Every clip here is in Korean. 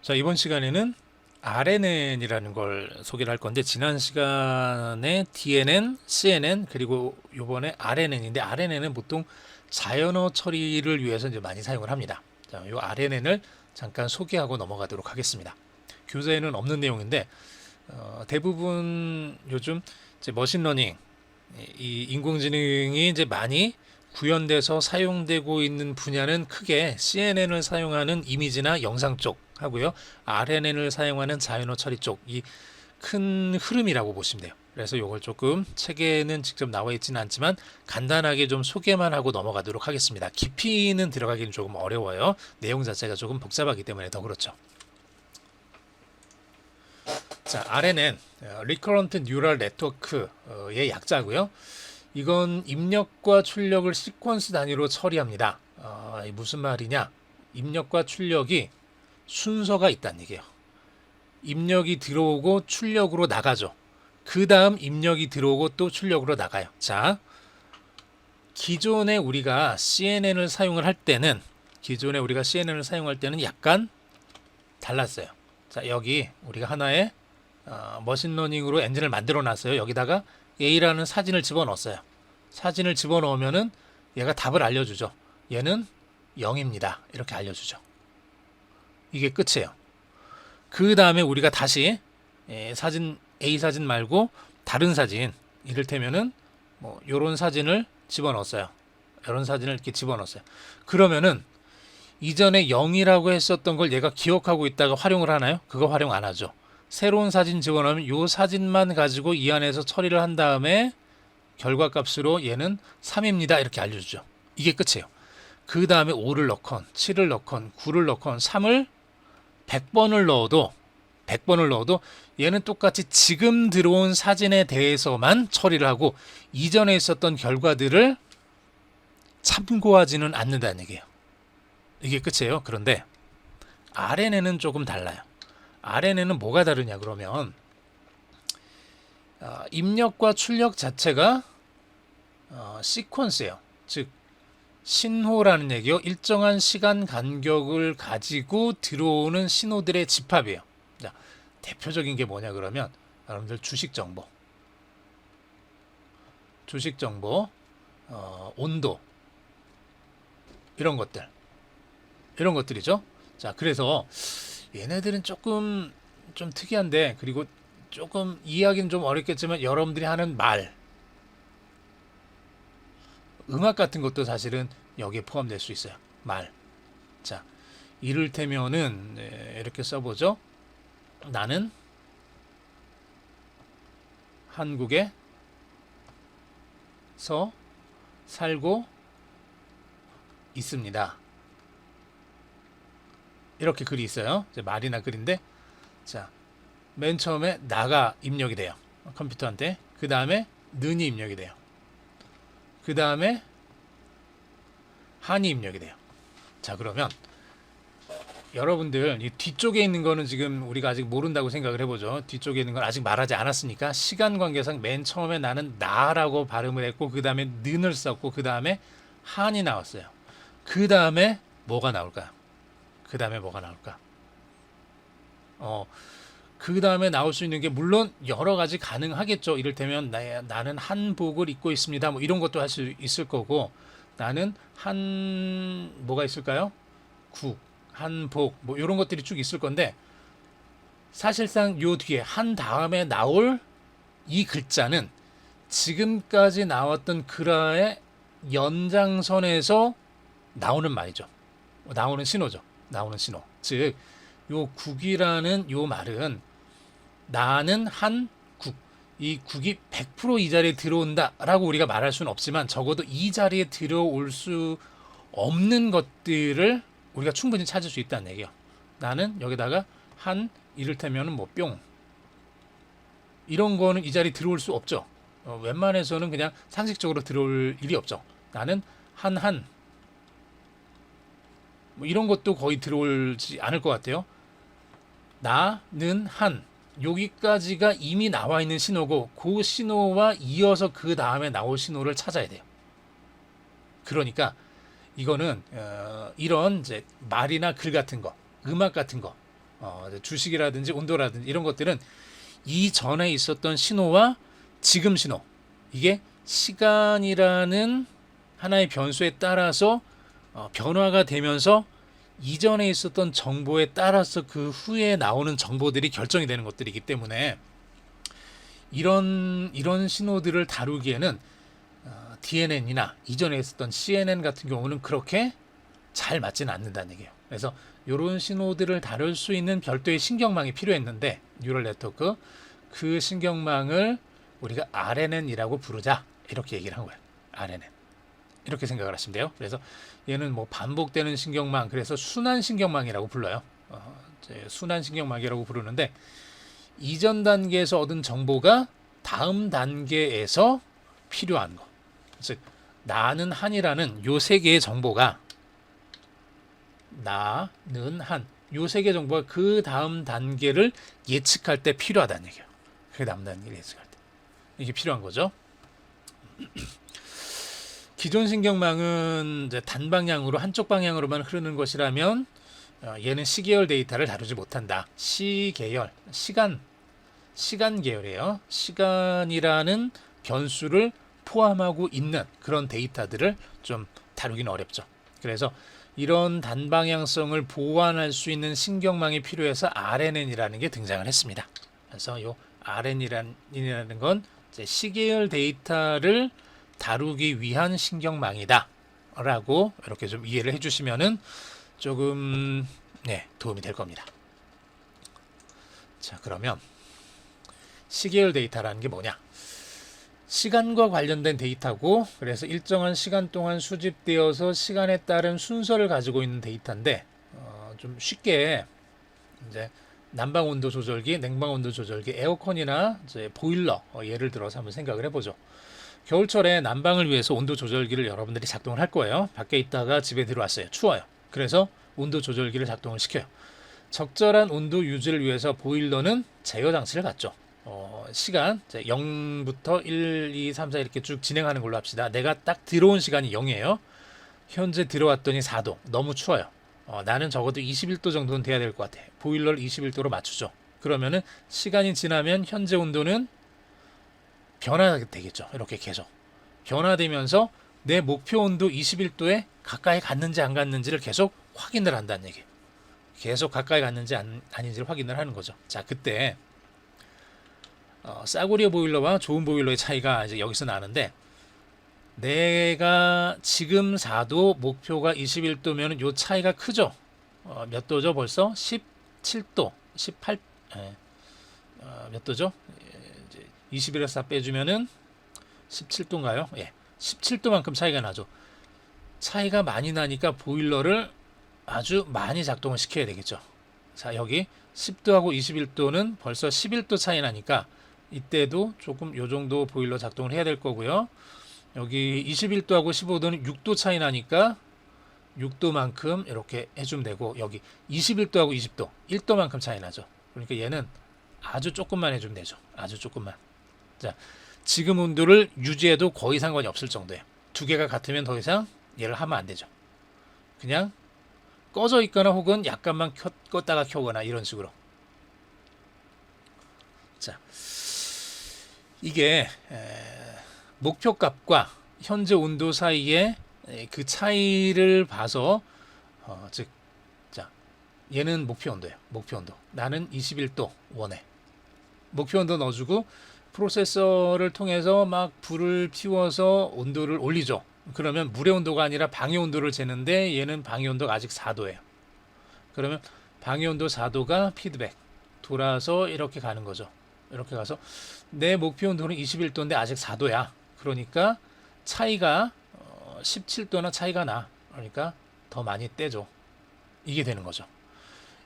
자, 이번 시간에는 RNN이라는 걸 소개를 할 건데, 지난 시간에 DNN, CNN, 그리고 요번에 RNN인데, RNN은 보통 자연어 처리를 위해서 이제 많이 사용을 합니다. 자, 요 RNN을 잠깐 소개하고 넘어가도록 하겠습니다. 교재에는 없는 내용인데, 대부분 요즘 이제 머신러닝, 이 인공지능이 이제 많이 구현돼서 사용되고 있는 분야는 크게 CNN을 사용하는 이미지나 영상 쪽 하고요. RNN을 사용하는 자연어 처리 쪽, 이 큰 흐름이라고 보시면 돼요. 그래서 이걸 조금 책에는 직접 나와 있지는 않지만 간단하게 좀 소개만 하고 넘어가도록 하겠습니다. 깊이는 들어가기는 조금 어려워요. 내용 자체가 조금 복잡하기 때문에 더 그렇죠. 자, RNN, Recurrent Neural Network의 약자고요. 이건 입력과 출력을 시퀀스 단위로 처리합니다. 무슨 말이냐? 입력과 출력이 순서가 있다는 얘기예요. 입력이 들어오고 출력으로 나가죠. 그 다음 입력이 들어오고 또 출력으로 나가요. 자, 기존에 우리가 CNN을 사용을 할 때는 약간 달랐어요. 자, 여기 우리가 하나의 머신러닝으로 엔진을 만들어 놨어요. 여기다가 A라는 사진을 집어넣었어요. 사진을 집어넣으면은 얘가 답을 알려주죠. 얘는 0입니다. 이렇게 알려주죠. 이게 끝이에요. 그 다음에 우리가 다시 사진 A 사진 말고 다른 사진, 이를테면은 뭐 요런 사진을 집어넣었어요. 이런 사진을 이렇게 집어넣었어요. 그러면은 이전에 0이라고 했었던 걸 얘가 기억하고 있다가 활용을 하나요? 그거 활용 안 하죠. 새로운 사진 집어넣으면 요 사진만 가지고 이 안에서 처리를 한 다음에 결과값으로 얘는 3입니다. 이렇게 알려주죠. 이게 끝이에요. 그 다음에 5를 넣건 7을 넣건 9를 넣건 3을 100번을 넣어도 얘는 똑같이 지금 들어온 사진에 대해서만 처리를 하고 이전에 있었던 결과들을 참고하지는 않는다는 얘기예요. 이게 끝이에요. 그런데 RNN은 조금 달라요. RNN은 뭐가 다르냐 그러면 입력과 출력 자체가 시퀀스예요. 즉 신호라는 얘기요. 일정한 시간 간격을 가지고 들어오는 신호들의 집합이에요. 자, 대표적인 게 뭐냐 그러면 여러분들 주식 정보, 온도 이런 것들이죠. 자, 그래서 얘네들은 조금 좀 특이한데, 그리고 조금 이해하기는 좀 어렵겠지만 여러분들이 하는 말, 음악 같은 것도 사실은 여기에 포함될 수 있어요. 말. 자, 이를테면은 이렇게 써보죠. 나는 한국에서 살고 있습니다. 이렇게 글이 있어요. 이제 말이나 글인데, 자, 맨 처음에 나가 입력이 돼요. 컴퓨터한테. 그 다음에 는이 입력이 돼요. 그 다음에 한이 입력이 돼요. 자, 그러면 여러분들 이 뒤쪽에 있는 거는 지금 우리가 아직 모른다고 생각을 해보죠. 뒤쪽에 있는 건 아직 말하지 않았으니까 시간 관계상 맨 처음에 나는 나라고 발음을 했고 그 다음에 는을 썼고 그 다음에 한이 나왔어요. 그 다음에 뭐가 나올까요? 그 다음에 뭐가 나올까? 그 다음에 나올 수 있는 게 물론 여러 가지 가능하겠죠. 이를테면 나는 한복을 입고 있습니다. 뭐 이런 것도 할 수 있을 거고, 나는 뭐가 있을까요? 한복, 뭐 이런 것들이 쭉 있을 건데, 사실상 요 뒤에 한 다음에 나올 이 글자는 지금까지 나왔던 글의 연장선에서 나오는 말이죠. 나오는 신호죠. 나오는 신호. 즉, 요 국이라는 요 말은 나는 한국, 이 국이 100%이 자리에 들어온다라고 우리가 말할 수는 없지만 적어도 이 자리에 들어올 수 없는 것들을 우리가 충분히 찾을 수 있다는 얘기예요. 나는 여기다가 이를테면은 뭐 뿅, 이런 거는 이 자리에 들어올 수 없죠. 웬만해서는 그냥 상식적으로 들어올 일이 없죠. 나는 뭐 이런 것도 거의 들어올지 않을 것 같아요. 나는 여기까지가 이미 나와 있는 신호고 그 신호와 이어서 그 다음에 나올 신호를 찾아야 돼요. 그러니까 이거는 이런 이제 말이나 글 같은 거, 음악 같은 거, 주식이라든지 온도라든지 이런 것들은 이전에 있었던 신호와 지금 신호, 이게 시간이라는 하나의 변수에 따라서 변화가 되면서 이전에 있었던 정보에 따라서 그 후에 나오는 정보들이 결정이 되는 것들이기 때문에 이런 신호들을 다루기에는 DNN이나 이전에 있었던 CNN 같은 경우는 그렇게 잘 맞지는 않는다는 얘기예요. 그래서 이런 신호들을 다룰 수 있는 별도의 신경망이 필요했는데 뉴럴 네트워크, 그 신경망을 우리가 RNN이라고 부르자, 이렇게 얘기를 한 거예요. RNN 이렇게 생각을 하시면 돼요. 그래서 얘는 뭐 반복되는 신경망, 그래서 순환 신경망이라고 불러요. 순환 신경망이라고 부르는데 이전 단계에서 얻은 정보가 다음 단계에서 필요한 거, 즉 나는 한이라는 요 세 개의 정보가 나는 한 요 세 개 정보가 그 다음 단계를 예측할 때 필요하다는 얘기예요. 그 다음 단계를 예측할 때 이게 필요한 거죠. 기존 신경망은 이제 단방향으로 한쪽 방향으로만 흐르는 것이라면 얘는 시계열 데이터를 다루지 못한다. 시계열, 시간 계열이에요. 시간이라는 변수를 포함하고 있는 그런 데이터들을 좀 다루기는 어렵죠. 그래서 이런 단방향성을 보완할 수 있는 신경망이 필요해서 RNN이라는 게 등장을 했습니다. 그래서 이 RNN이라는 건 이제 시계열 데이터를 다루기 위한 신경망이다 라고 이렇게 좀 이해를 해주시면은 조금 도움이 될 겁니다. 자, 그러면 시계열 데이터라는 게 뭐냐? 시간과 관련된 데이터고, 그래서 일정한 시간 동안 수집되어서 시간에 따른 순서를 가지고 있는 데이터인데 좀 쉽게 이제 난방 온도 조절기, 냉방 온도 조절기, 에어컨이나 이제 보일러 예를 들어서 한번 생각을 해보죠. 겨울철에 난방을 위해서 온도 조절기를 여러분들이 작동을 할 거예요. 밖에 있다가 집에 들어왔어요. 추워요. 그래서 온도 조절기를 작동을 시켜요. 적절한 온도 유지를 위해서 보일러는 제어 장치를 갖죠. 시간 0부터 1, 2, 3, 4 이렇게 쭉 진행하는 걸로 합시다. 내가 딱 들어온 시간이 0이에요. 현재 들어왔더니 4도, 너무 추워요. 나는 적어도 21도 정도는 돼야 될 것 같아. 보일러를 21도로 맞추죠. 그러면은 시간이 지나면 현재 온도는 변화되겠죠. 이렇게 계속 변화되면서 내 목표 온도 21도에 가까이 갔는지 안 갔는지를 계속 확인을 한다는 얘기예요. 계속 가까이 갔는지 아닌지를 확인을 하는 거죠. 자, 그때 싸구려 보일러와 좋은 보일러의 차이가 이제 여기서 나는데, 내가 지금 4도, 목표가 21도면 요 차이가 크죠. 몇 도죠? 벌써 17도, 18, 몇 도죠? 21에서 4 빼주면은 17도인가요? 예, 17도만큼 차이가 나죠. 차이가 많이 나니까 보일러를 아주 많이 작동을 시켜야 되겠죠. 자, 여기 10도하고 21도는 벌써 11도 차이 나니까 이때도 조금 요 정도 보일러 작동을 해야 될 거고요. 여기 21도하고 15도는 6도 차이 나니까 6도만큼 이렇게 해주면 되고, 여기 21도하고 20도 1도만큼 차이 나죠. 그러니까 얘는 아주 조금만 해주면 되죠. 아주 조금만. 자, 지금 온도를 유지해도 거의 상관이 없을 정도예요. 두 개가 같으면 더 이상 얘를 하면 안 되죠. 그냥 꺼져 있거나 혹은 약간만 껐다가 켜거나 이런 식으로. 자, 이게 목표값과 현재 온도 사이에 그 차이를 봐서 즉, 자, 얘는 목표 온도예요. 목표 온도. 나는 21도 원해. 목표 온도 넣어주고 프로세서를 통해서 막 불을 피워서 온도를 올리죠. 그러면 물의 온도가 아니라 방의 온도를 재는데 얘는 방의 온도가 아직 4도예요. 그러면 방의 온도 4도가 피드백 돌아서 이렇게 가는 거죠. 이렇게 가서 내 목표 온도는 21도인데 아직 4도야. 그러니까 차이가 17도나 차이가 나. 그러니까 더 많이 떼줘. 이게 되는 거죠.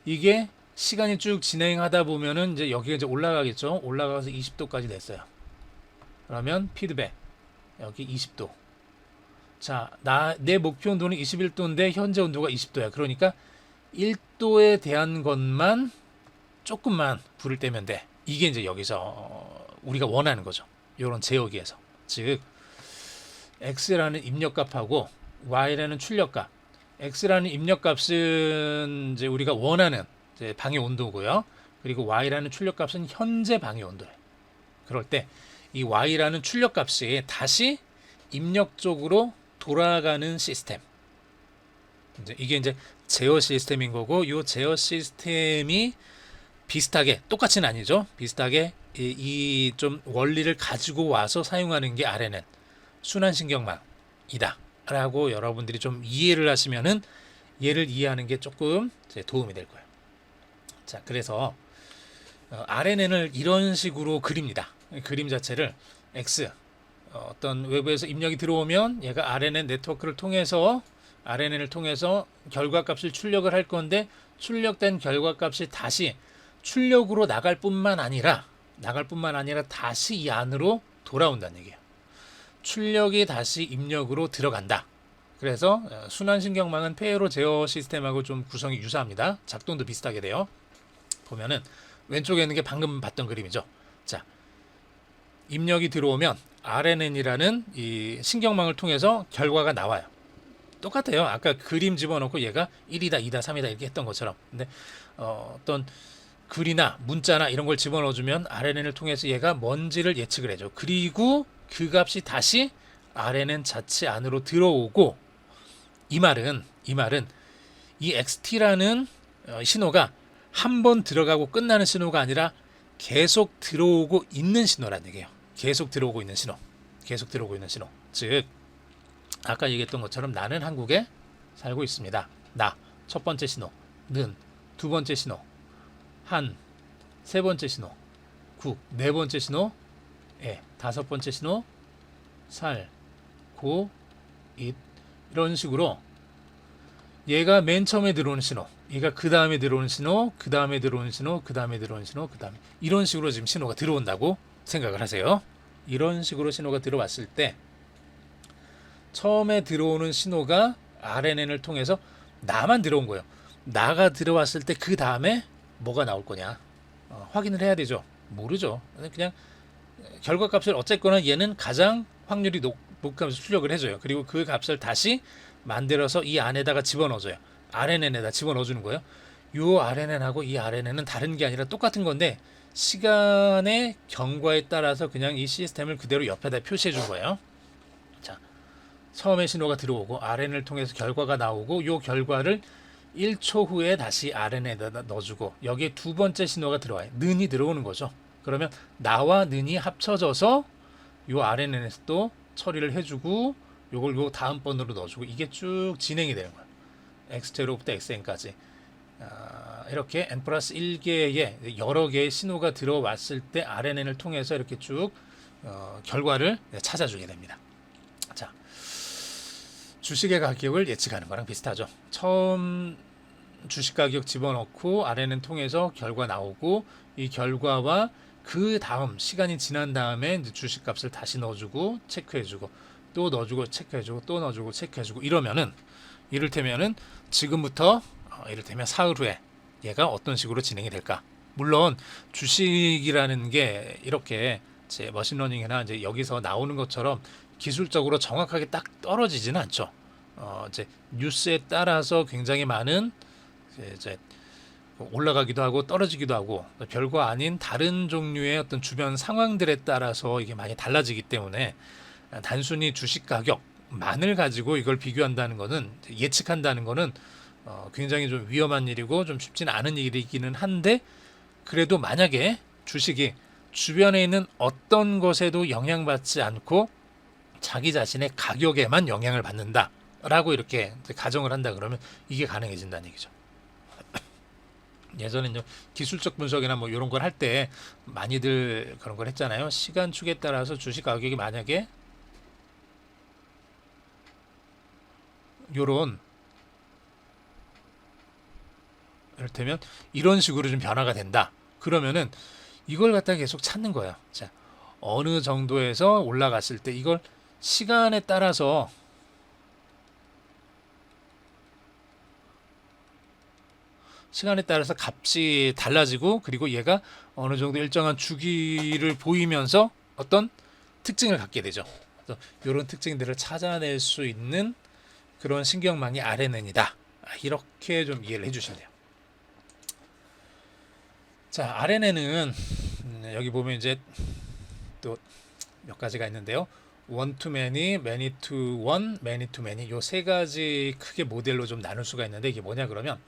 이게 시간이 쭉 진행하다 보면은 이제 여기가 이제 올라가겠죠. 올라가서 20도까지 됐어요. 그러면 피드백 여기 20도. 자, 내 목표 온도는 21도인데 현재 온도가 20도야. 그러니까 1도에 대한 것만 조금만 불을 떼면 돼. 이게 이제 여기서 우리가 원하는 거죠. 이런 제어기에서. 즉 x라는 입력값하고 y라는 출력값. x라는 입력값은 이제 우리가 원하는 이제 방해 온도고요. 그리고 y라는 출력값은 현재 방해 온도예요. 그럴 때 이 y라는 출력값이 다시 입력 쪽으로 돌아가는 시스템. 이게 이제 제어 시스템인 거고, 이 제어 시스템이 비슷하게, 똑같이는 아니죠. 비슷하게 이 좀 원리를 가지고 와서 사용하는 게 RNN 순환신경망이다 라고 여러분들이 좀 이해를 하시면은 얘를 이해하는 게 조금 도움이 될 거예요. 자, 그래서 RNN을 이런 식으로 그립니다. 그림 자체를 X, 어떤 외부에서 입력이 들어오면 얘가 RNN 네트워크를 통해서 RNN을 통해서 결과값을 출력을 할 건데, 출력된 결과값이 다시 출력으로 나갈 뿐만 아니라 다시 이 안으로 돌아온다는 얘기예요. 출력이 다시 입력으로 들어간다. 그래서 순환신경망은 페이로 제어 시스템하고 좀 구성이 유사합니다. 작동도 비슷하게 돼요. 보면은 왼쪽에 있는 게 방금 봤던 그림이죠. 자, 입력이 들어오면 RNN이라는 이 신경망을 통해서 결과가 나와요. 똑같아요. 아까 그림 집어넣고 얘가 1이다, 2다, 3이다 이렇게 했던 것처럼. 근데 어떤 글이나 문자나 이런 걸 집어넣어주면 RNN을 통해서 얘가 뭔지를 예측을 해줘. 그리고 그 값이 다시 RNN 자체 안으로 들어오고, 이 말은 이 XT라는 신호가 한 번 들어가고 끝나는 신호가 아니라 계속 들어오고 있는 신호란 얘기예요. 계속 들어오고 있는 신호. 즉 아까 얘기했던 것처럼 나는 한국에 살고 있습니다. 나 첫 번째 신호, 는 두 번째 신호, 한 세 번째 신호, 국 네 번째 신호, 다섯 번째 신호, 살, 고, 잇 이런 식으로 얘가 맨 처음에 들어오는 신호, 얘가 그 다음에 들어오는 신호, 그 다음에 들어오는 신호, 그 다음에 들어오는 신호, 그 다음에 이런 식으로 지금 신호가 들어온다고 생각을 하세요. 이런 식으로 신호가 들어왔을 때 처음에 들어오는 신호가 RNN을 통해서 나만 들어온 거예요. 나가 들어왔을 때 그 다음에 뭐가 나올 거냐 확인을 해야 되죠. 모르죠. 그냥 결과값을 어쨌거나 얘는 가장 확률이 높으면서 출력을 해줘요. 그리고 그 값을 다시 만들어서 이 안에다가 집어넣어줘요. RNN에다 집어넣어주는 거예요. 이 RNN하고 이 RNN은 다른 게 아니라 똑같은 건데 시간의 경과에 따라서 그냥 이 시스템을 그대로 옆에다 표시해 준 거예요. 자, 처음에 신호가 들어오고 RNN을 통해서 결과가 나오고 이 결과를 1초 후에 다시 RNN에다 넣어주고 여기에 두 번째 신호가 들어와요. 는이 들어오는 거죠. 그러면 나와 는이 합쳐져서 이 RNN에서 또 처리를 해주고 요걸 요 다음 번으로 넣어주고 이게 쭉 진행이 되는 거예요. X0부터 XN까지 이렇게 N 플러스 1개의 여러 개의 신호가 들어왔을 때 RNN을 통해서 이렇게 쭉 결과를 찾아주게 됩니다. 자, 주식의 가격을 예측하는 거랑 비슷하죠. 처음 주식 가격 집어넣고 RNN 통해서 결과 나오고 이 결과와 그 다음 시간이 지난 다음에 이제 주식 값을 다시 넣어주고 체크해주고 또 넣어주고 체크해주고 또 넣어주고 체크해주고 이러면은 이를테면은 지금부터 이를테면 사흘 후에 얘가 어떤 식으로 진행이 될까? 물론 주식이라는 게 이렇게 제 머신러닝이나 이제 여기서 나오는 것처럼 기술적으로 정확하게 딱 떨어지지는 않죠. 이제 뉴스에 따라서 굉장히 많은 이제 올라가기도 하고 떨어지기도 하고 별거 아닌 다른 종류의 어떤 주변 상황들에 따라서 이게 많이 달라지기 때문에 단순히 주식 가격만을 가지고 이걸 비교한다는 거는 예측한다는 거는 굉장히 좀 위험한 일이고 좀 쉽지는 않은 일이기는 한데 그래도 만약에 주식이 주변에 있는 어떤 것에도 영향받지 않고 자기 자신의 가격에만 영향을 받는다라고 이렇게 가정을 한다 그러면 이게 가능해진다는 얘기죠. 예전에 이제 기술적 분석이나 뭐 이런 걸 할 때 많이들 그런 걸 했잖아요. 시간축에 따라서 주식 가격이 만약에 요런 이를테면 이런 식으로 좀 변화가 된다. 그러면은 이걸 갖다가 계속 찾는 거예요. 자, 어느 정도에서 올라갔을 때 이걸 시간에 따라서 값이 달라지고 그리고 얘가 어느 정도 일정한 주기를 보이면서 어떤 특징을 갖게 되죠. 그래서 이런 특징들을 찾아낼 수 있는 그런 신경망이 RNN이다. 이렇게 좀 이해를 해주시면 돼요. 자, RNN은 여기 보면 이제 또 몇 가지가 있는데요. one to many, many to one, many to many 요 세 가지 크게 모델로 좀 나눌 수가 있는데 이게 뭐냐 그러면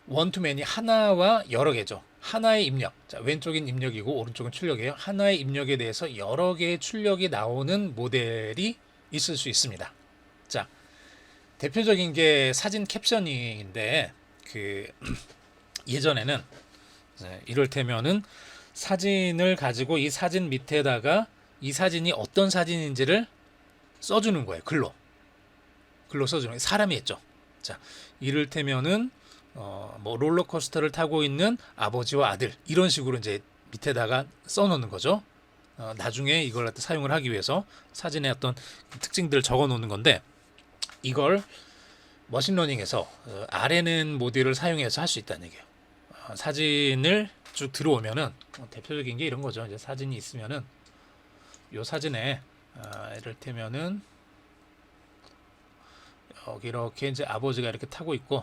one to many 하나와 여러 개죠. 하나의 입력. 자, 왼쪽은 입력이고 오른쪽은 출력이에요. 하나의 입력에 대해서 여러 개의 출력이 나오는 모델이 있을 수 있습니다. 자, 대표적인 게 사진 캡셔닝인데 그 예전에는 이를테면은 사진을 가지고 이 사진 밑에다가 이 사진이 어떤 사진인지를 써주는 거예요. 글로 써주는 거예요. 사람이 했죠. 자, 이를테면은 뭐 롤러코스터를 타고 있는 아버지와 아들 이런 식으로 이제 밑에다가 써놓는 거죠. 나중에 이걸 사용을 하기 위해서 사진의 어떤 특징들을 적어놓는 건데 이걸 머신러닝에서 RNN 모듈을 사용해서 할 수 있다는 얘기예요. 사진을 쭉 들어오면은 대표적인 게 이런 거죠. 이제 사진이 있으면은 요 사진에 이를테면은 여기 이렇게 이제 아버지가 이렇게 타고 있고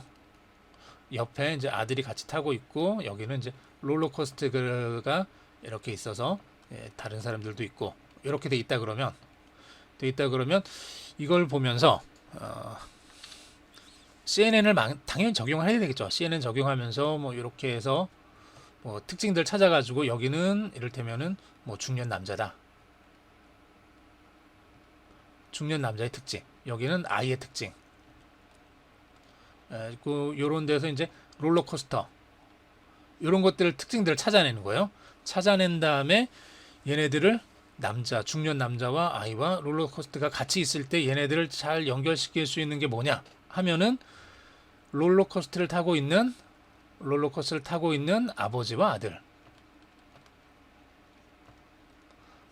옆에 이제 아들이 같이 타고 있고 여기는 이제 롤러코스터가 이렇게 있어서 다른 사람들도 있고 이렇게 돼 있다 그러면 이걸 보면서 CNN을 당연히 적용을 해야 되겠죠. CNN 적용하면서 뭐 이렇게 해서 뭐 특징들 찾아가지고 여기는 이를테면은 뭐 중년 남자다. 중년 남자의 특징. 여기는 아이의 특징. 요런 데서 이제 롤러코스터. 요런 것들 특징들을 찾아내는 거예요. 찾아낸 다음에 얘네들을 중년 남자와 아이와 롤러코스터가 같이 있을 때 얘네들을 잘 연결시킬 수 있는 게 뭐냐 하면은 롤러코스터를 타고 있는 아버지와 아들.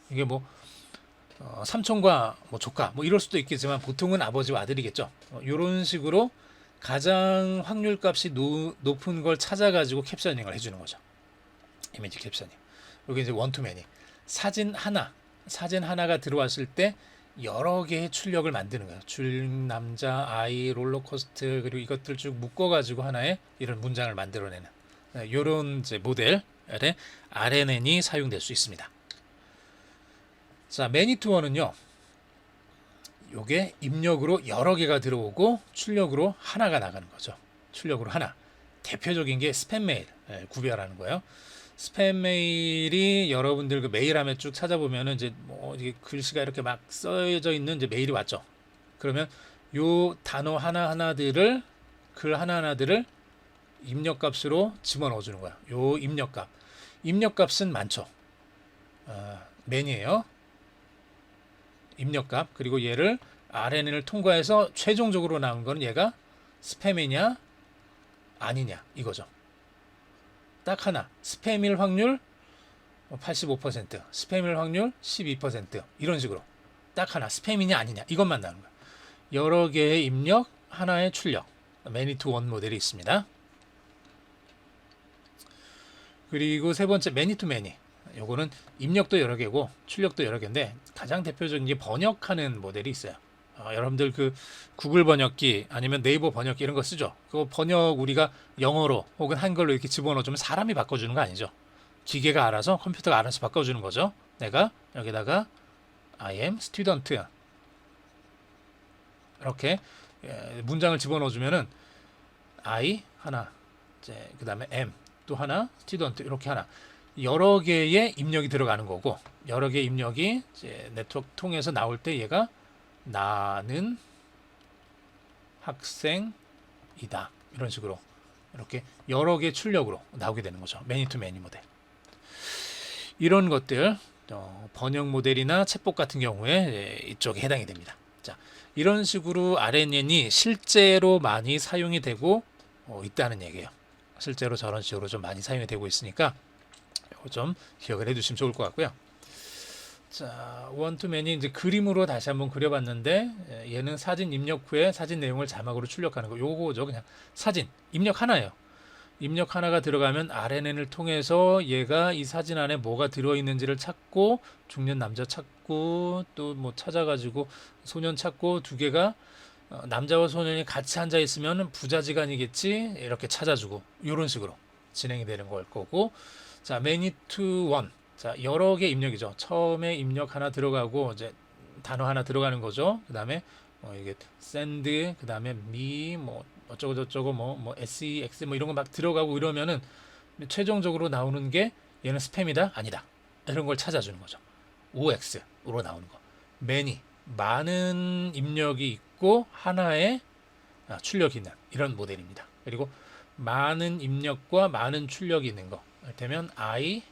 이게 뭐 삼촌과 뭐 조카 뭐 이럴 수도 있겠지만 보통은 아버지와 아들이겠죠. 이런 식으로 가장 확률값이 높은 걸 찾아가지고 캡셔닝을 해주는 거죠. 이미지 캡셔닝. 여기 이제 원투맨이 사진 하나가 들어왔을 때 여러 개의 출력을 만드는 거예요. 남자, 아이, 롤러코스터 그리고 이것들 쭉 묶어가지고 하나의 이런 문장을 만들어내는 이런 이제 모델에 RNN이 사용될 수 있습니다. 자, 매니투어는요. 요게 입력으로 여러 개가 들어오고 출력으로 하나가 나가는 거죠. 출력으로 하나. 대표적인 게 스팸 메일 구별하는 거예요. 스팸 메일이 여러분들 그 메일함에 쭉 찾아보면은 이제 뭐 이게 글씨가 이렇게 막 써져 있는 이제 메일이 왔죠. 그러면 요 단어 하나하나들을 글 하나하나들을 입력값으로 집어넣어 주는 거야. 요 입력값은 많죠. 맨이에요. 입력값. 그리고 얘를 RNN을 통과해서 최종적으로 나온 거는 얘가 스팸이냐 아니냐 이거죠. 딱 하나. 스팸일 확률 85%, 스팸일 확률 12% 이런 식으로 딱 하나. 스팸이냐 아니냐 이것만 나오는 거야. 여러 개의 입력, 하나의 출력. 매니 투 원 모델이 있습니다. 그리고 세 번째 매니 투 매니. 요거는 입력도 여러 개고 출력도 여러 개인데 가장 대표적인 게 번역하는 모델이 있어요. 여러분들 그 구글 번역기 아니면 네이버 번역기 이런 거 쓰죠. 그거 번역 우리가 영어로 혹은 한글로 이렇게 집어넣어주면 사람이 바꿔주는 거 아니죠. 기계가 알아서 컴퓨터가 알아서 바꿔주는 거죠. 내가 여기다가 I am student 이렇게 문장을 집어넣어주면은 I 하나, 그 다음에 am 또 하나, student 이렇게 하나. 여러 개의 입력이 들어가는 거고 여러 개의 입력이 이제 네트워크 통해서 나올 때 얘가 나는 학생이다 이런 식으로 이렇게 여러 개의 출력으로 나오게 되는 거죠. 매니 투 매니 모델. 이런 것들 번역 모델이나 챗봇 같은 경우에 이쪽에 해당이 됩니다. 자, 이런 식으로 RNN이 실제로 많이 사용이 되고 있다는 얘기예요. 실제로 저런 식으로 좀 많이 사용이 되고 있으니까 이거 좀 기억을 해두시면 좋을 것 같고요. 자, 원투맨이 이제 그림으로 다시 한번 그려봤는데 얘는 사진 입력 후에 사진 내용을 자막으로 출력하는 거. 요거죠. 그냥 사진 입력 하나예요. 입력 하나가 들어가면 RNN을 통해서 얘가 이 사진 안에 뭐가 들어있는지를 찾고 중년 남자 찾고 또 뭐 찾아가지고 소년 찾고 두 개가 남자와 소년이 같이 앉아 있으면 부자지간이겠지 이렇게 찾아주고 이런 식으로 진행이 되는 걸 거고, 자, many to one. 자, 여러 개 입력이죠. 처음에 입력 하나 들어가고 이제 단어 하나 들어가는 거죠. 그다음에 이게 send, 그다음에 me 뭐 어쩌고 저쩌고 뭐 sex 뭐 이런 거 막 들어가고 이러면은 최종적으로 나오는 게 얘는 스팸이다 아니다 이런 걸 찾아주는 거죠. OX로 나오는 거. many 많은 입력이 있고 하나의 출력이 있는 이런 모델입니다. 그리고 많은 입력과 많은 출력이 있는 거. 이를테면 I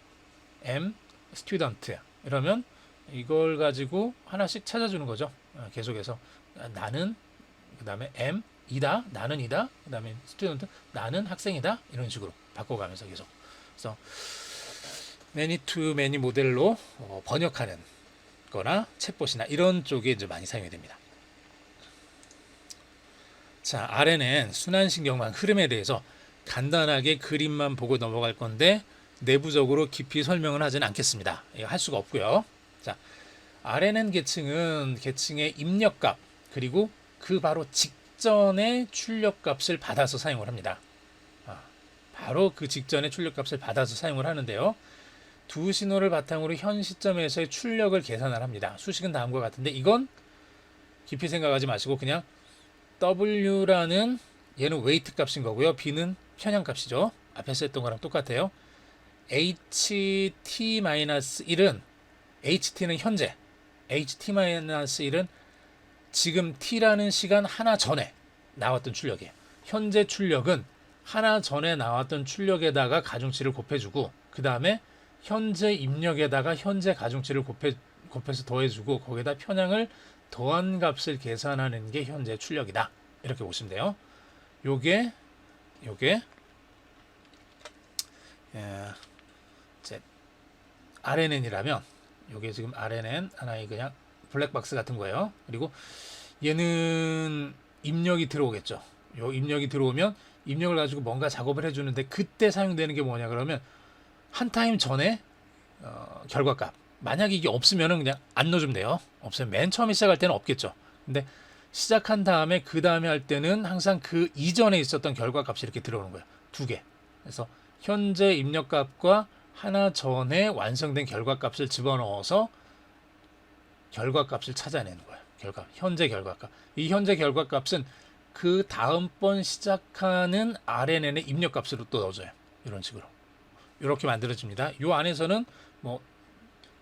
am student 이러면 이걸 가지고 하나씩 찾아주는 거죠. 계속해서 나는, 그 다음에 am 이다, 나는 이다, 그 다음에 student 나는 학생이다 이런 식으로 바꿔가면서 계속. 그래서 many to many 모델로 번역하는 거나 챗봇이나 이런 쪽에 이제 많이 사용이 됩니다. 자, 아래는 순환신경망 흐름에 대해서 간단하게 그림만 보고 넘어갈 건데 내부적으로 깊이 설명은 하지는 않겠습니다. 이거 할 수가 없고요. 자, RNN 계층은 계층의 입력값 그리고 그 바로 직전의 출력값을 받아서 사용을 합니다. 바로 그 직전의 출력값을 받아서 사용을 하는데요. 두 신호를 바탕으로 현 시점에서의 출력을 계산을 합니다. 수식은 다음과 같은데 이건 깊이 생각하지 마시고 그냥 W라는 얘는 웨이트 값인 거고요. B는 편향 값이죠. 앞에서 했던 거랑 똑같아요. HT-1은 HT는 현재, HT-1은 지금 T라는 시간 하나 전에 나왔던 출력이에요. 현재 출력은 하나 전에 나왔던 출력에다가 가중치를 곱해주고 그 다음에 현재 입력에다가 현재 가중치를 곱해서 더해주고 거기다 편향을 더한 값을 계산하는 게 현재 출력이다. 이렇게 보시면 돼요. 요게 이제 RNN이라면 요게 지금 RNN 하나의 그냥 블랙박스 같은 거예요. 그리고 얘는 입력이 들어오겠죠. 요 입력이 들어오면 입력을 가지고 뭔가 작업을 해주는데 그때 사용되는 게 뭐냐 그러면 한 타임 전에 결과값. 만약에 이게 없으면은 그냥 안 넣어주면 돼요. 없으면 맨 처음에 시작할 때는 없겠죠. 근데 시작한 다음에 그 다음에 할 때는 항상 그 이전에 있었던 결과값이 이렇게 들어오는 거예요. 두 개. 그래서 현재 입력값과 하나 전에 완성된 결과값을 집어넣어서 결과값을 찾아내는 거예요. 현재 결과값. 이 현재 결과값은 그 다음번 시작하는 RNN의 입력값으로 또 넣어줘요. 이런 식으로. 이렇게 만들어집니다. 이 안에서는 뭐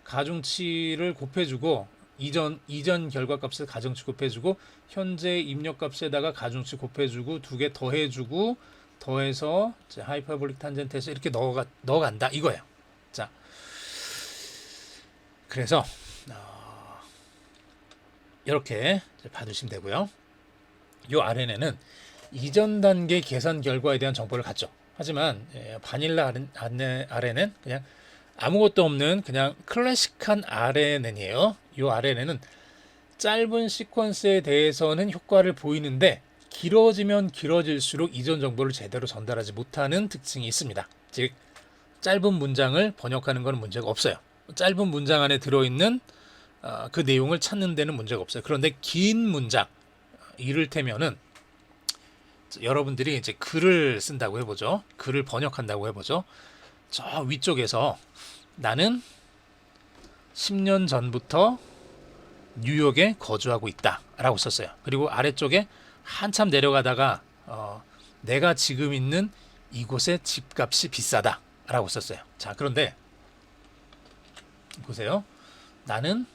가중치를 곱해주고 이전 결과값을 가중치 곱해주고 현재 입력값에다가 가중치 곱해주고 두 개 더해주고 더해서 하이퍼볼릭 탄젠트에서 이렇게 넣어간다 이거예요. 자, 그래서 이렇게 받으시면 되고요. 이 RNN은 이전 단계 계산 결과에 대한 정보를 갖죠. 하지만 바닐라 RNN은 그냥 아무것도 없는 그냥 클래식한 RNN이에요. 이 RNN은 짧은 시퀀스에 대해서는 효과를 보이는데 길어지면 길어질수록 이전 정보를 제대로 전달하지 못하는 특징이 있습니다. 즉 짧은 문장을 번역하는 것은 문제가 없어요. 짧은 문장 안에 들어있는 그 내용을 찾는 데는 문제가 없어요. 그런데 긴 문장, 이를테면은 여러분들이 이제 글을 쓴다고 해보죠. 글을 번역한다고 해보죠. 저 위쪽에서 나는 10년 전부터 뉴욕에 거주하고 있다 라고 썼어요. 그리고 아래쪽에 한참 내려가다가 내가 지금 있는 이곳의 집값이 비싸다 라고 썼어요. 자, 그런데 보세요. 나는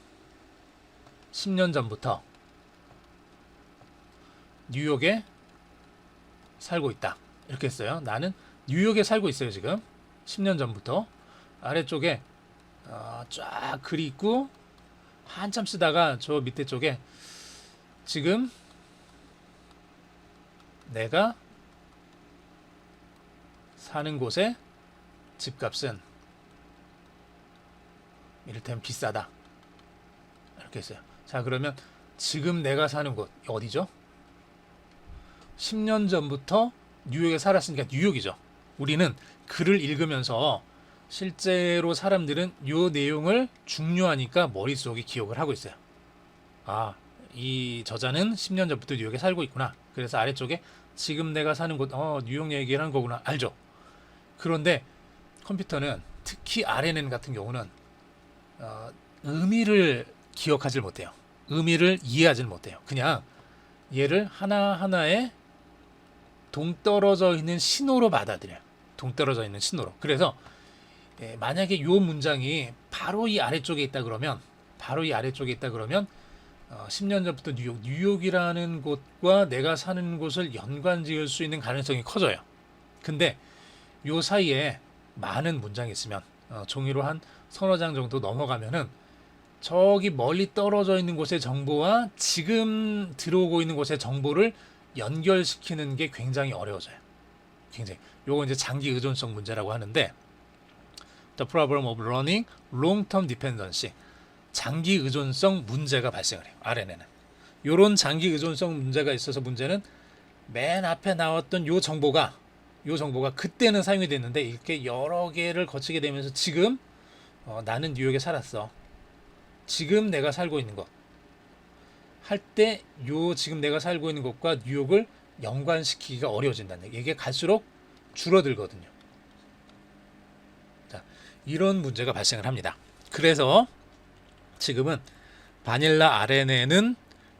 10년 전부터 뉴욕에 살고 있다 이렇게 했어요. 나는 뉴욕에 살고 있어요. 지금 10년 전부터. 아래쪽에 쫙 글이 있고 한참 쓰다가 저 밑에 쪽에 지금 내가 사는 곳의 집값은 이를테면 비싸다 이렇게 했어요. 자, 그러면 지금 내가 사는 곳 어디죠? 10년 전부터 뉴욕에 살았으니까 뉴욕이죠. 우리는 글을 읽으면서 실제로 사람들은 이 내용을 중요하니까 머릿속에 기억을 하고 있어요. 아, 이 저자는 10년 전부터 뉴욕에 살고 있구나. 그래서 아래쪽에 지금 내가 사는 곳, 뉴욕 얘기를 한 거구나. 알죠? 그런데 컴퓨터는 특히 RNN 같은 경우는 의미를 기억하지 못해요. 의미를 이해하지 못해요. 그냥 얘를 하나하나의 동떨어져 있는 신호로 받아들여요. 동떨어져 있는 신호로. 그래서 만약에 이 문장이 바로 이 아래쪽에 있다 그러면 10년 전부터 뉴욕이라는 곳과 내가 사는 곳을 연관 지을 수 있는 가능성이 커져요. 근데 요 사이에 많은 문장이 있으면 종이로 한 서너 장 정도 넘어가면은 저기 멀리 떨어져 있는 곳의 정보와 지금 들어오고 있는 곳의 정보를 연결시키는 게 굉장히 어려워져요. 굉장히. 요거 이제 장기 의존성 문제라고 하는데 The problem of learning long-term dependency. 장기 의존성 문제가 발생을 해요. RNN은. 요런 장기 의존성 문제가 있어서 문제는 맨 앞에 나왔던 요 정보가 그때는 사용이 됐는데 이렇게 여러 개를 거치게 되면서 지금 나는 뉴욕에 살았어. 지금 내가 살고 있는 것 할 때 요 지금 내가 살고 있는 곳과 뉴욕을 연관시키기가 어려워진다는 얘기. 이게 갈수록 줄어들거든요. 자, 이런 문제가 발생을 합니다. 그래서 지금은 바닐라 RNN은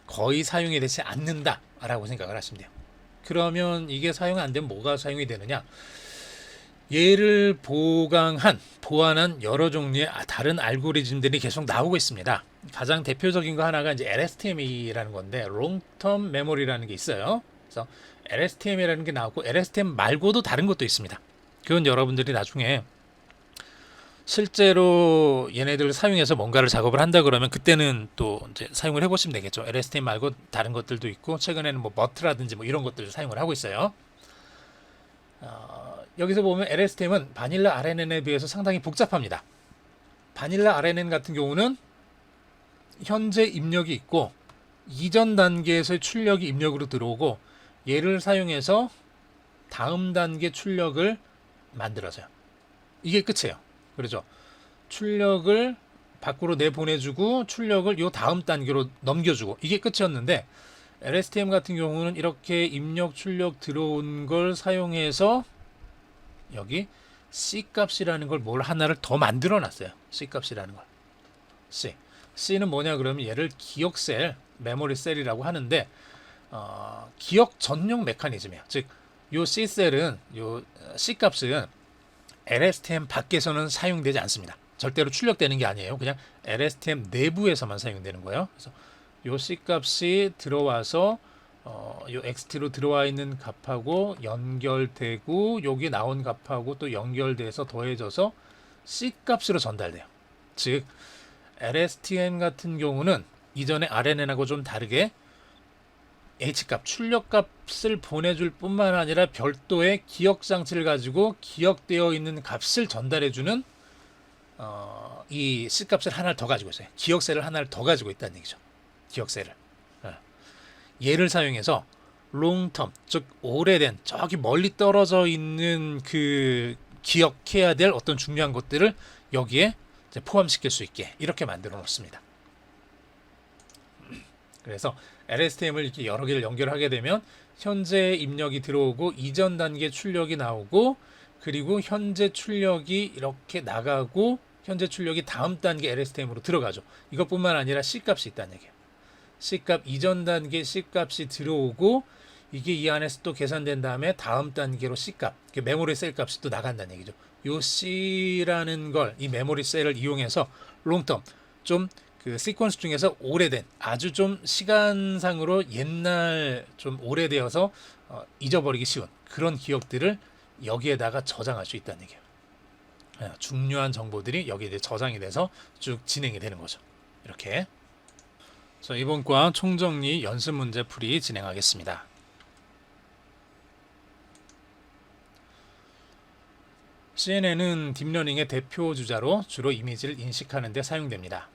거의 사용이 되지 않는다라고 생각을 하시면 돼요. 그러면 이게 사용 안 되면 뭐가 사용이 되느냐? 얘를 보완한 여러 종류의 다른 알고리즘들이 계속 나오고 있습니다. 가장 대표적인 거 하나가 이제 LSTM이라는 건데, Long Term Memory라는 게 있어요. 그래서 LSTM이라는 게 나오고 LSTM 말고도 다른 것도 있습니다. 그건 여러분들이 나중에 실제로 얘네들을 사용해서 뭔가를 작업을 한다 그러면 그때는 또 이제 사용을 해보시면 되겠죠. LSTM 말고 다른 것들도 있고 최근에는 뭐 머트라든지 뭐 이런 것들을 사용을 하고 있어요. 여기서 보면 LSTM은 바닐라 RNN에 비해서 상당히 복잡합니다. 바닐라 RNN 같은 경우는 현재 입력이 있고 이전 단계에서의 출력이 입력으로 들어오고 얘를 사용해서 다음 단계 출력을 만들어서요. 이게 끝이에요. 그렇죠. 출력을 밖으로 내보내주고 출력을 요 다음 단계로 넘겨주고 이게 끝이었는데 LSTM 같은 경우는 이렇게 입력 출력 들어온 걸 사용해서 여기 C 값이라는 걸 뭘 하나를 더 만들어 놨어요. C 값이라는 걸. C는 뭐냐 그러면 얘를 기억셀, 메모리 셀이라고 하는데 기억 전용 메커니즘이에요. 즉 요 C셀은 요 C 값은 LSTM 밖에서는 사용되지 않습니다. 절대로 출력되는 게 아니에요. 그냥 LSTM 내부에서만 사용되는 거예요. 그래서 요 C 값이 들어와서 요 XT로 들어와 있는 값하고 연결되고 여기 나온 값하고 또 연결돼서 더해져서 C 값으로 전달돼요. 즉 LSTM 같은 경우는 이전에 RNN하고 좀 다르게 H값, 출력값을 보내줄 뿐만 아니라 별도의 기억장치를 가지고 기억되어 있는 값을 전달해주는 이 C값을 하나를 더 가지고 있어요. 기억셀을 하나를 더 가지고 있다는 얘기죠. 기억셀을. 얘를 사용해서 롱텀, 즉 오래된 저기 멀리 떨어져 있는 그 기억해야 될 어떤 중요한 것들을 여기에 이제 포함시킬 수 있게 이렇게 만들어 놓습니다. 그래서 LSTM을 이렇게 여러 개를 연결하게 되면 현재 입력이 들어오고 이전 단계 출력이 나오고 그리고 현재 출력이 이렇게 나가고 현재 출력이 다음 단계 LSTM으로 들어가죠. 이것뿐만 아니라 C값이 있다는 얘기예요. C값 이전 단계 C값이 들어오고 이게 이 안에서 또 계산된 다음에 다음 단계로 C값, 메모리 셀 값이 또 나간다는 얘기죠. 요 C라는 걸 이 메모리 셀을 이용해서 롱텀 좀 그 시퀀스 중에서 오래된 아주 좀 시간상으로 옛날 좀 오래되어서 잊어버리기 쉬운 그런 기억들을 여기에다가 저장할 수 있다는 얘기예요. 중요한 정보들이 여기에 이제 저장이 돼서 쭉 진행이 되는 거죠. 이렇게. 자, 이번 과 총정리 연습 문제 풀이 진행하겠습니다. CNN은 딥러닝의 대표 주자로 주로 이미지를 인식하는 데 사용됩니다.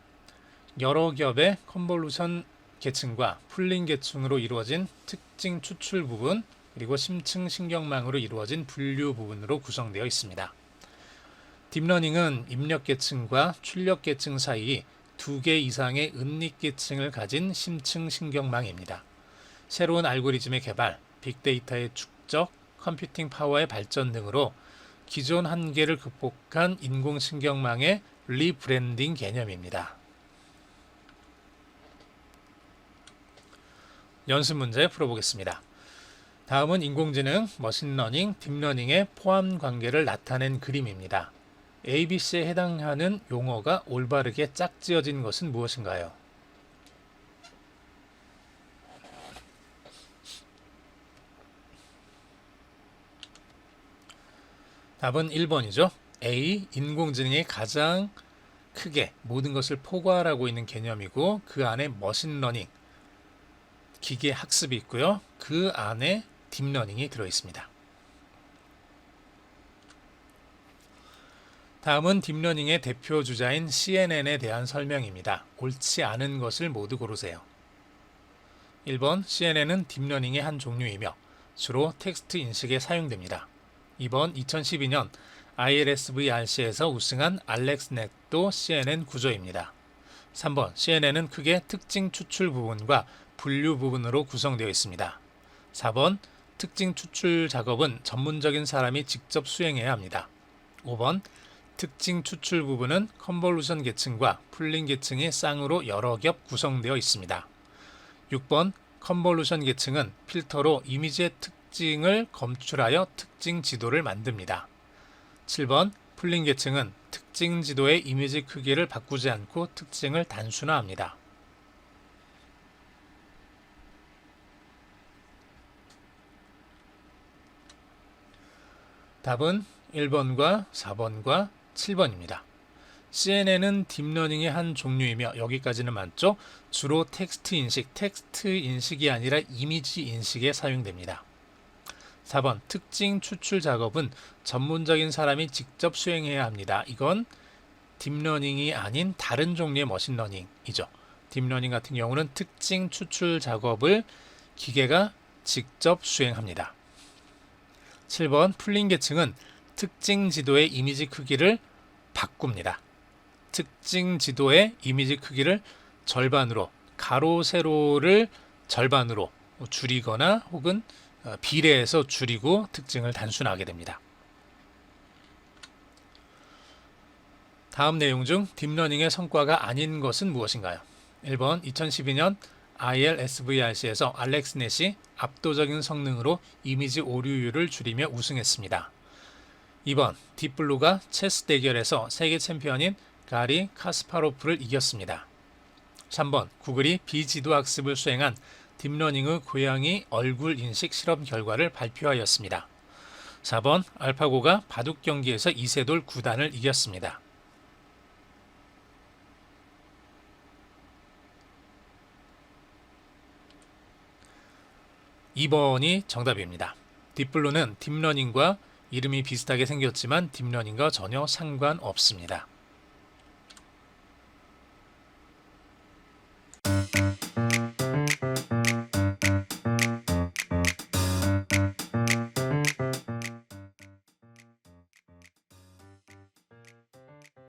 여러 겹의 컨볼루션 계층과 풀링 계층으로 이루어진 특징 추출 부분 그리고 심층 신경망으로 이루어진 분류 부분으로 구성되어 있습니다. 딥러닝은 입력 계층과 출력 계층 사이 2개 이상의 은닉 계층을 가진 심층 신경망입니다. 새로운 알고리즘의 개발, 빅데이터의 축적, 컴퓨팅 파워의 발전 등으로 기존 한계를 극복한 인공신경망의 리브랜딩 개념입니다. 연습 문제 풀어보겠습니다. 다음은 인공지능, 머신러닝, 딥러닝의 포함 관계를 나타낸 그림입니다. ABC에 해당하는 용어가 올바르게 짝지어진 것은 무엇인가요? 답은 1번이죠. A. 인공지능이 가장 크게 모든 것을 포괄하고 있는 개념이고 그 안에 머신러닝, 기계 학습이 있고요. 그 안에 딥러닝이 들어있습니다. 다음은 딥러닝의 대표 주자인 CNN에 대한 설명입니다. 옳지 않은 것을 모두 고르세요. 1번 CNN은 딥러닝의 한 종류이며 주로 텍스트 인식에 사용됩니다. 2번 2012년 ILSVRC에서 우승한 알렉스넷도 CNN 구조입니다. 3번 CNN은 크게 특징 추출 부분과 분류 부분으로 구성되어 있습니다. 4번 특징 추출 작업은 전문적인 사람이 직접 수행해야 합니다. 5번 특징 추출 부분은 컨볼루션 계층과 풀링 계층이 쌍으로 여러 겹 구성되어 있습니다. 6번 컨볼루션 계층은 필터로 이미지의 특징을 검출하여 특징 지도를 만듭니다. 7번 풀링 계층은 특징 지도의 이미지 크기를 바꾸지 않고 특징을 단순화합니다. 답은 1번과 4번과 7번입니다. CNN은 딥러닝의 한 종류이며 여기까지는 맞죠? 주로 텍스트 인식이 아니라 이미지 인식에 사용됩니다. 4번 특징 추출 작업은 전문적인 사람이 직접 수행해야 합니다. 이건 딥러닝이 아닌 다른 종류의 머신러닝이죠. 딥러닝 같은 경우는 특징 추출 작업을 기계가 직접 수행합니다. 7번 풀링 계층은 특징 지도의 이미지 크기를 바꿉니다. 특징 지도의 이미지 크기를 절반으로, 가로 세로를 절반으로 줄이거나 혹은 비례해서 줄이고 특징을 단순화하게 됩니다. 다음 내용 중 딥러닝의 성과가 아닌 것은 무엇인가요? 1번 2012년 ILSVRC에서 알렉스넷이 압도적인 성능으로 이미지 오류율을 줄이며 우승했습니다. 2번 딥블루가 체스 대결에서 세계 챔피언인 가리 카스파로프를 이겼습니다. 3번 구글이 비지도 학습을 수행한 딥러닝의 고양이 얼굴 인식 실험 결과를 발표하였습니다. 4번 알파고가 바둑 경기에서 이세돌 9단을 이겼습니다. 2번이 정답입니다. 딥블루는 딥러닝과 이름이 비슷하게 생겼지만 딥러닝과 전혀 상관없습니다.